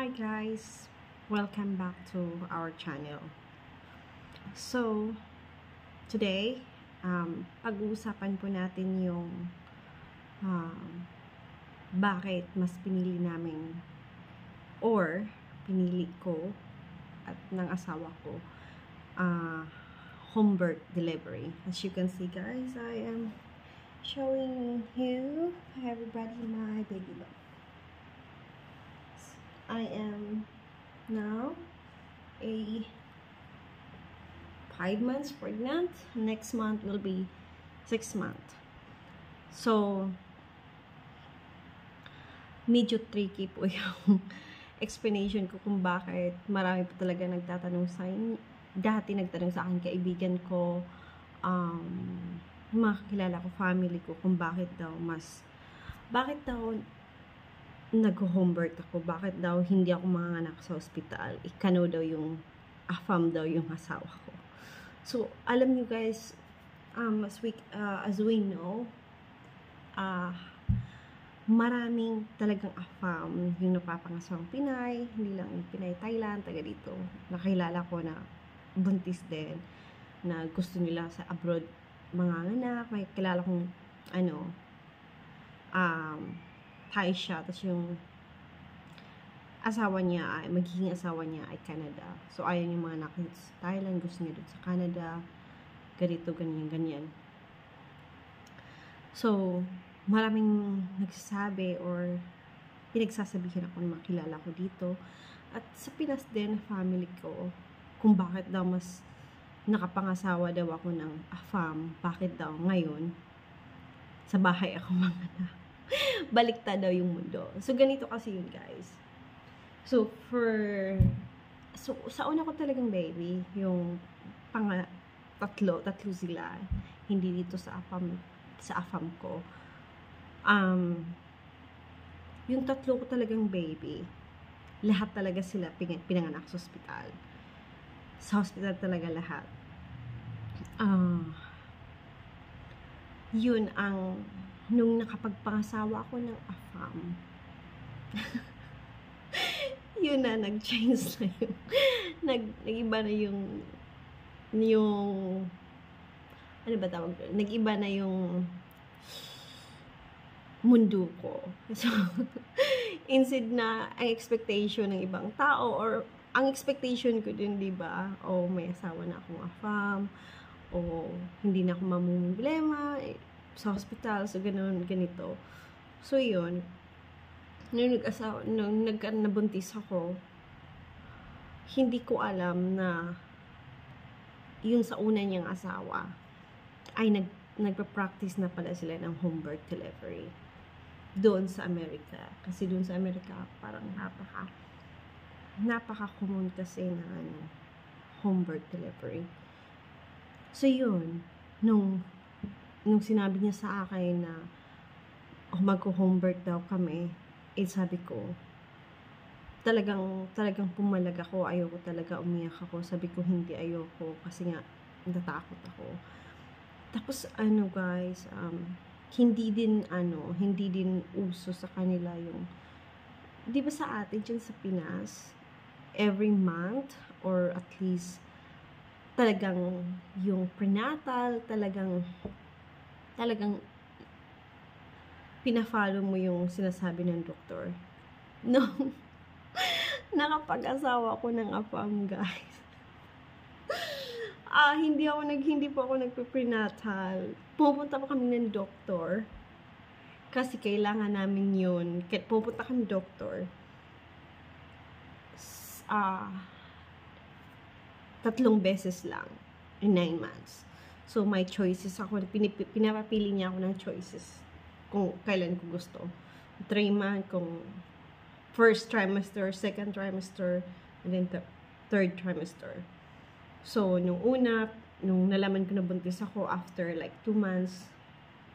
Hi guys, welcome back to our channel. So today, pag-uusapan po natin yung bakit mas pinili namin or pinili ko at ng asawa ko home birth delivery. As you can see guys, I am showing you everybody my baby look. I am now a 5 months pregnant. Next month will be 6 months. So, medyo tricky po yung explanation ko kung bakit marami po talaga nagtatanong sa akin. Dati nagtanong sa akin kaibigan ko, mga kakilala ko, family ko, kung bakit daw nag-home birth ako, bakit daw hindi ako manganak sa ospital, ikano daw yung AFAM daw yung asawa ko. So, alam niyo guys, as we know, maraming talagang AFAM yung napapangasawang Pinay, hindi lang yung Pinay Thailand, taga dito. Nakilala ko na buntis din, na gusto nila sa abroad manganganak. May kilala kong Thai siya, tapos yung magiging asawa niya ay Canada. So, ayaw yung mga anak sa Thailand, gusto niya doon sa Canada, ganito, ganyan. So, maraming nagsasabi or pinagsasabihin ako ng mga kilala ko dito. At sa Pinas din, family ko, kung bakit daw mas nakapangasawa daw ako ng AFAM, bakit daw ngayon sa bahay ako manganak. Baliktad daw yung mundo. So, ganito kasi yun, guys. So, sa una ko talagang baby, yung tatlo sila, hindi dito sa AFAM ko. Yung tatlo ko talagang baby, lahat talaga sila pinanganak sa ospital. Sa hospital talaga lahat. Yun ang nung nakapagpangasawa ako ng AFAM, yun na, nag-change na yung, nag-iba na yung, ano ba tawag doon? Nag-iba na yung mundo ko. So, instead na ang expectation ng ibang tao, or ang expectation ko din, di ba? O may asawa na akong AFAM, o hindi na ako mamumblema sa hospital, so ganito. So, yun. Nung nabuntis ako, hindi ko alam na yun sa una niyang asawa ay nagpa-practice na pala sila ng home birth delivery doon sa Amerika. Kasi doon sa Amerika, parang napaka-common kasi na home birth delivery. So, yun. Nung sinabi niya sa akin na mag-home birth daw kami, sabi ko, talagang pumalag ako, ayoko talaga, umiyak ako. Sabi ko, hindi, ayoko, kasi nga, natatakot ako. Tapos, guys, hindi din uso sa kanila yung, di ba sa atin dyan sa Pinas, every month, or at least, talagang yung prenatal, talagang pina-follow mo yung sinasabi ng doktor. No, nakapag-asawa ko ng AFAM, guys. Hindi po ako nagpe-prenatal. Pupunta pa kami ng doktor kasi kailangan namin yun. Pupunta kami doktor 3 beses lang in 9 months. So, may choices ako. Pinapapili niya ako ng choices kung kailan ko gusto. 3 months, kung first trimester, second trimester, and then third trimester. So, nung nalaman ko na buntis ako, after like 2 months,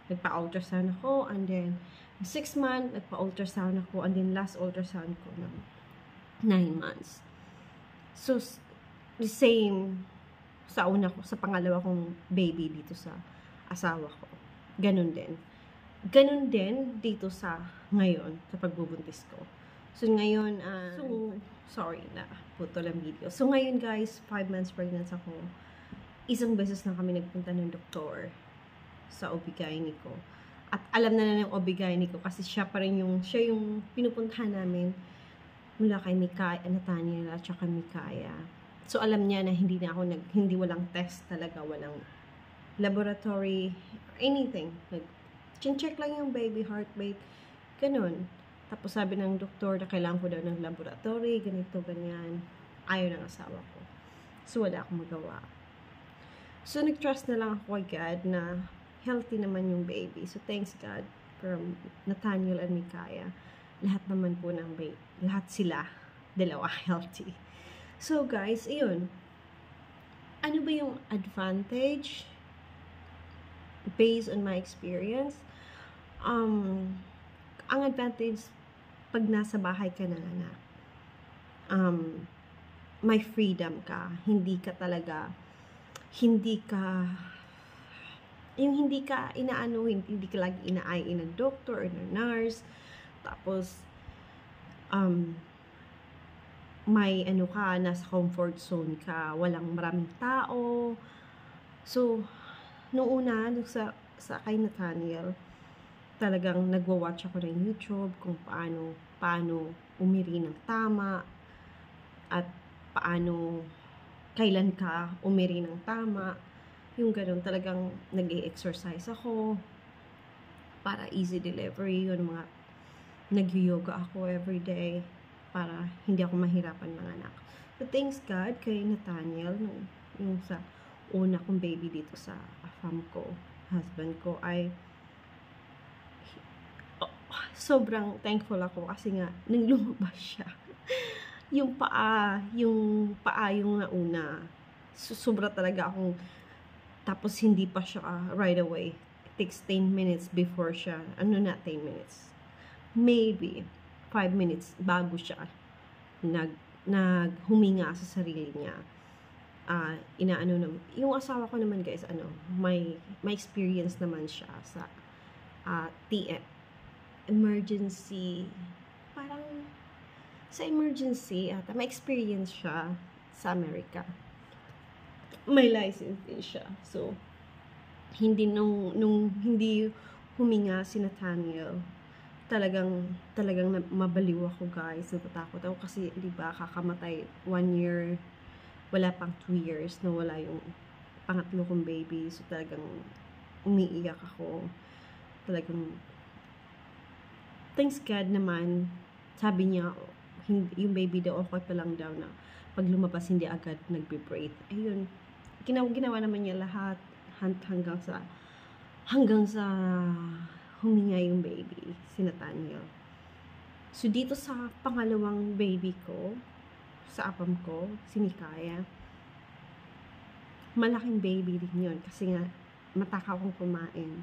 nagpa-ultrasound ako, and then 6 months, nagpa-ultrasound ako, and then last ultrasound ko ng 9 months. So, the same sa pangalawa kong baby dito sa asawa ko. Ganun din dito sa ngayon, sa pagbubuntis ko. So, ngayon, sorry na, putol ang video. So, ngayon guys, 5 months pregnant ako. Isang beses lang kami nagpunta ng doktor sa OB-GYN ko. At alam na ng OB-GYN ko kasi siya yung pinupuntahan namin mula kay Nathaniel at saka Mikaya. So, alam niya na hindi walang test talaga, walang laboratory, anything. Check lang yung baby heartbeat, ganun. Tapos sabi ng doktor na kailangan ko daw ng laboratory, ganito, ganyan. Ayaw ng asawa ko. So, wala akong magawa. So, nag-trust na lang ako kay God na healthy naman yung baby. So, thanks God from Nathaniel and Mikaya. Lahat naman po ng baby, lahat sila, dalawa, healthy. So, guys, ayun. Ano ba yung advantage based on my experience? Ang advantage pag nasa bahay ka na anak, may freedom ka, hindi ka inaano, hindi ka lagi inaayin ng doctor or ng nurse. Tapos may nasa comfort zone ka, walang maraming tao. So, nung una, sa kay Nathaniel, talagang nagwa-watch ako ng YouTube kung paano umiri ng tama at kailan ka umiri ng tama. Yung ganun, talagang nag-i-exercise ako para easy delivery. Yung mga nag-yoga ako everyday para hindi ako mahirapan ng anak. But thanks God kay Nathaniel, yung sa una kong baby dito sa afam ko, husband ko, ay sobrang thankful ako kasi nga nung lumabas siya yung paa yung nauna, sobra talaga akong, tapos hindi pa siya right away. It takes 10 minutes before siya, 10 minutes, maybe 5 minutes bago siya naghuminga sa sarili niya. Yung asawa ko naman guys, may experience naman siya sa emergency, parang sa emergency at may experience siya sa Amerika. May license din siya. So, nung hindi huminga si Nathaniel, talagang mabaliw ako guys. Natatakot ako kasi, di ba, kakamatay 1 year, wala pang 2 years na wala yung pangatlo kong baby. So, talagang umiiyak ako. Talagang, thanks God naman, sabi niya, yung baby daw, okay pa lang daw na pag lumabas, hindi agad nagbe-breathe. Ayun, ginawa naman niya lahat hanggang sa huminga yung baby, si Nathaniel. So, dito sa pangalawang baby ko, sa apam ko, si Mikaya, malaking baby din yun kasi nga matakaw akong kumain.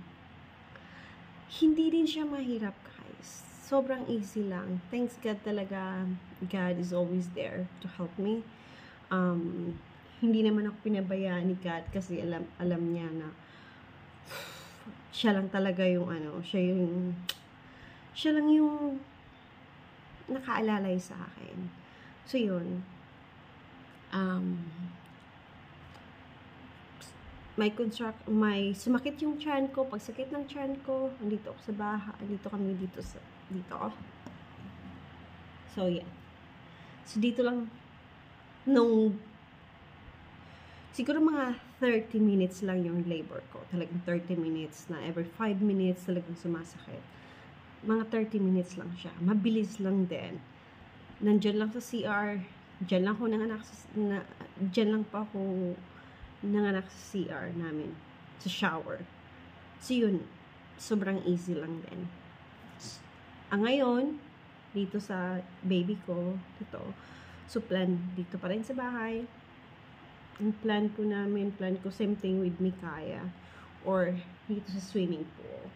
Hindi din siya mahirap guys, sobrang easy lang. Thanks God talaga, God is always there to help me. Hindi naman ako pinabayaan ni God kasi alam niya na siya lang talaga yung siya lang yung nakaalalay sa akin. So yun, may sumakit yung tiyan ko. Pag sakit ng tiyan ko, andito ako sa bahay, dito. So yeah, so dito lang siguro mga 30 minutes lang yung labor ko. Talagang 30 minutes na every 5 minutes talagang sumasakit. Mga 30 minutes lang siya. Mabilis lang din. Nandyan lang sa CR. Diyan lang pa ako nanganak sa CR namin. Sa shower. So yun, sobrang easy lang din. Ngayon, dito sa baby ko, so dito pa rin sa bahay. Ang plan ko same thing with Mikaya or dito sa swimming pool.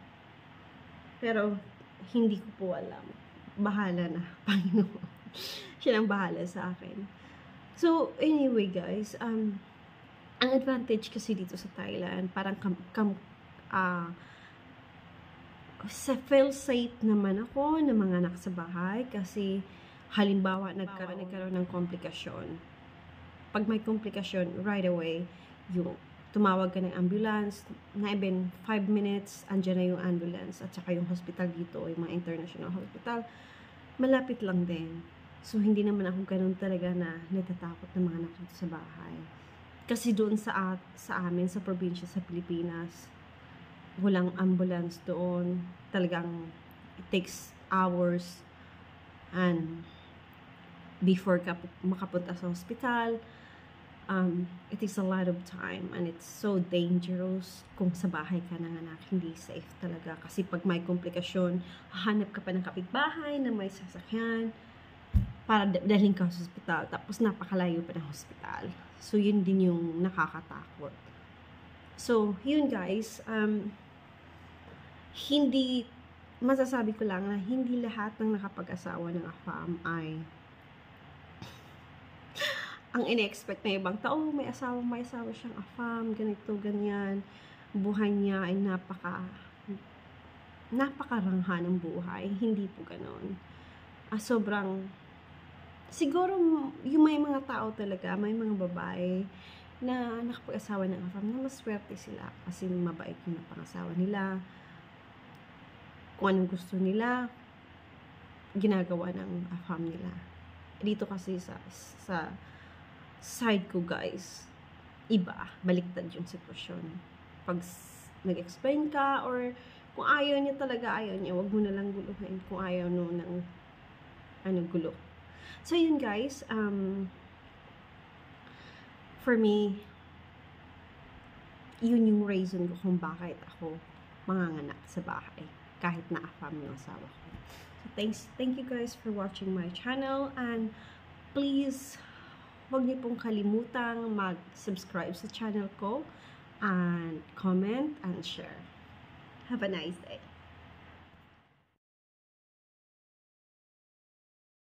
Pero hindi ko po alam. Bahala na, Panginoon. Siya lang bahala sa akin. So anyway guys, ang advantage kasi dito sa Thailand, parang feel safe naman ako na mga anak sa bahay kasi halimbawa, nagkaroon ng komplikasyon. Pag may komplikasyon, right away, yung tumawag ka ng ambulance, na even 5 minutes, andyan na yung ambulance, at saka yung hospital dito, yung mga international hospital, malapit lang din. So, hindi naman ako ganun talaga na natatakot na mga anak dito sa bahay. Kasi doon sa amin, sa probinsya, sa Pilipinas, walang ambulance doon. Talagang, it takes hours and before ka makapunta sa hospital, it takes a lot of time and it's so dangerous kung sa bahay ka ng anak, hindi safe talaga. Kasi pag may komplikasyon, hahanap ka pa ng kapitbahay na may sasakyan para dalhin ka sa hospital, tapos napakalayo pa ng hospital. So, yun din yung nakakatakot. So, yun guys, hindi, masasabi ko lang na hindi lahat ng nakapag-asawa ng AFAM ay ang ine-expect na ibang tao, may asawa siyang AFAM, ganito, ganyan. Buhay niya ay napakarangha ng buhay. Hindi po ganon. Sobrang, siguro, yung may mga tao talaga, may mga babae na nakapag-asawa ng AFAM na maswerte sila kasi mabait yung pangasawa nila. Kung anong gusto nila, ginagawa ng AFAM nila. Dito kasi sa side ko guys, iba, baliktad yung sitwasyon. Pag nag-explain ka or kung ayaw niya talaga, ayaw niya, wag mo na lang guluhin kung ayaw no ng gulo. So yun guys, for me, yun yung reason ko kung bakit ako manganganak sa bahay kahit na AFAM yung asawa ko. So thank you guys for watching my channel, and please huwag niyo pong kalimutang mag-subscribe sa channel ko and comment and share. Have a nice day.